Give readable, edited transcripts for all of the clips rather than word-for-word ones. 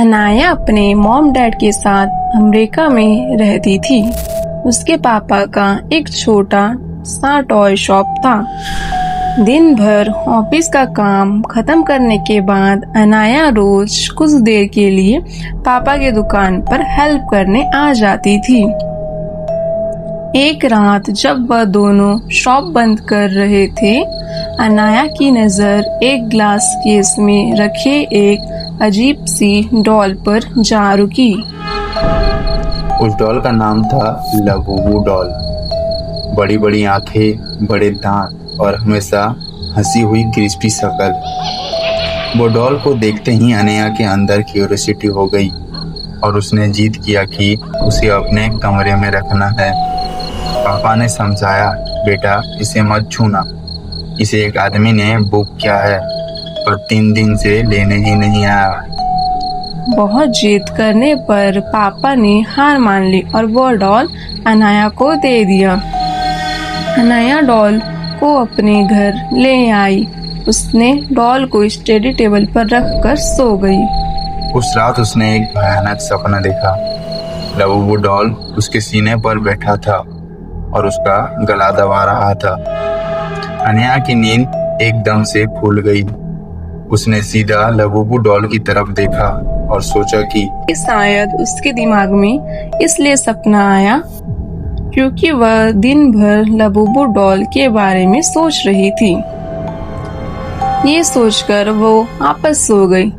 अनाया अपने mom dad के साथ अमेरिका में रहती थी। उसके पापा का एक छोटा सा टॉय शॉप था। दिन भर ऑफिस का काम खत्म करने के बाद अनाया रोज कुछ देर के लिए पापा की दुकान पर हेल्प करने आ जाती थी। एक रात जब वह दोनों शॉप बंद कर रहे थे, अनाया की नजर एक ग्लास केस में रखे एक अजीब सी डॉल पर जा रुकी। उस डॉल का नाम था लबूबू डॉल। बड़ी बड़ी आंखें, बड़े दांत और हमेशा हंसी हुई क्रिस्पी शक्ल। वो डॉल को देखते ही अनया के अंदर क्यूरियोसिटी हो गई और उसने जिद किया कि उसे अपने कमरे में रखना है। पापा ने समझाया, बेटा इसे मत छूना, इसे एक आदमी ने बुक किया है और 3 दिन से लेने ही नहीं आया। बहुत जिद करने पर पापा ने हार मान ली और वो डॉल अनाया को दे दिया। अनाया डॉल को अपने घर ले आई। उसने डॉल को स्टडी टेबल पर रखकर सो गई। उस रात उसने एक भयानक सपना देखा। लबूबू डॉल उसके सीने पर बैठा था और उसका गला दबा रहा था। अनया की नींद एकदम से खुल गई। उसने सीधा लबूबू डॉल की तरफ देखा और सोचा कि शायद उसके दिमाग में इसलिए सपना आया क्योंकि वह दिन भर लबूबू डॉल के बारे में सोच रही थी। ये सोचकर वो वापस सो गई।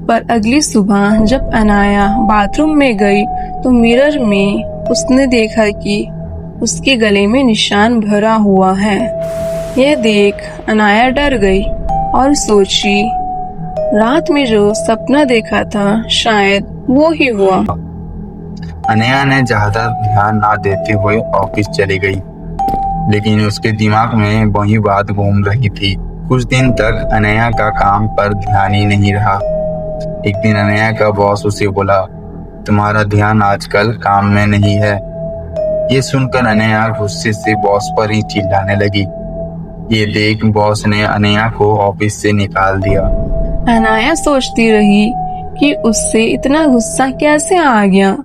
पर अगली सुबह जब अनाया बाथरूम में गई तो मिरर में उसने देखा कि उसके गले में निशान भरा हुआ है। यह देख अनाया डर गई और सोची, रात में जो सपना देखा था शायद वो ही हुआ। अनया ने ज्यादा ध्यान ना देते हुए ऑफिस चली गई, लेकिन उसके दिमाग में वही बात घूम रही थी। कुछ दिन तक अनया का काम पर ध्यान ही नहीं रहा। एक दिन अनया का बॉस उसे बोला, तुम्हारा ध्यान आजकल काम में नहीं है। ये सुनकर अनया गुस्से से बॉस पर ही चिल्लाने लगी। ये देख बॉस ने अनया को ऑफिस से निकाल दिया। अनाया सोचती रही कि उससे इतना गुस्सा कैसे आ गया।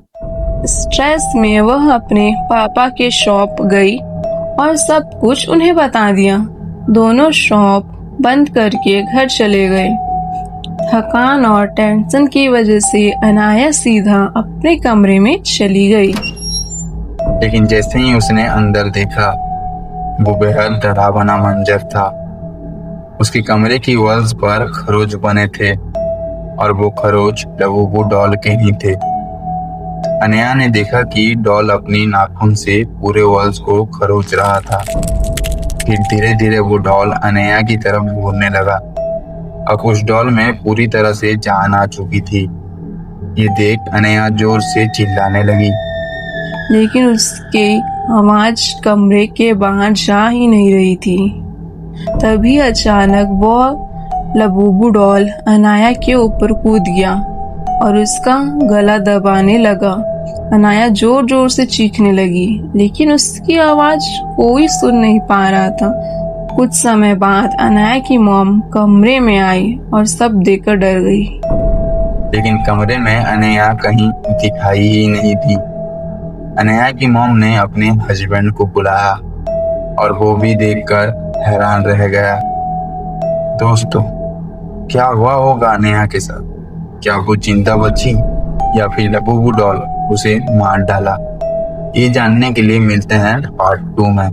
स्ट्रेस में वह अपने पापा के शॉप गई और सब कुछ उन्हें बता दिया। दोनों शॉप बंद करके घर चले गए। थकान और टेंशन की वजह से अनाया सीधा अपने कमरे में चली गई। लेकिन जैसे ही उसने अंदर देखा, वो बेहद डरावना मंजर था। उसके कमरे की वॉल्स पर खरोच बने थे और वो खरोच लबूबू डॉल के ही थे। अनया ने देखा कि डॉल अपनी नाखून से पूरे वॉल्स को खरोच रहा था। फिर धीरे धीरे वो डॉल अनया की तरफ घूरने लगा। अब उस डॉल में पूरी तरह से जान आ चुकी थी। ये देख अनया जोर से चिल्लाने लगी, लेकिन उसकी आवाज कमरे के बाहर जा ही नहीं रही थी। तभी अचानक वो लबूबू डॉल अनाया के ऊपर कूद गया और उसका गला दबाने लगा। अनाया जोर जोर से चीखने लगी, लेकिन उसकी आवाज कोई सुन नहीं पा रहा था। कुछ समय बाद अनाया की मॉम कमरे में आई और सब देखकर डर गई। लेकिन कमरे में अनया कहीं दिखाई ही नहीं थी। अनया की मॉम ने अपने हस्बैंड को बुलाया और वो भी देखकर हैरान रह गया। दोस्तों, क्या हुआ होगा अनया के साथ? क्या वो जिंदा बची या फिर लबूबू डॉल उसे मार डाला? ये जानने के लिए मिलते हैं पार्ट 2 में।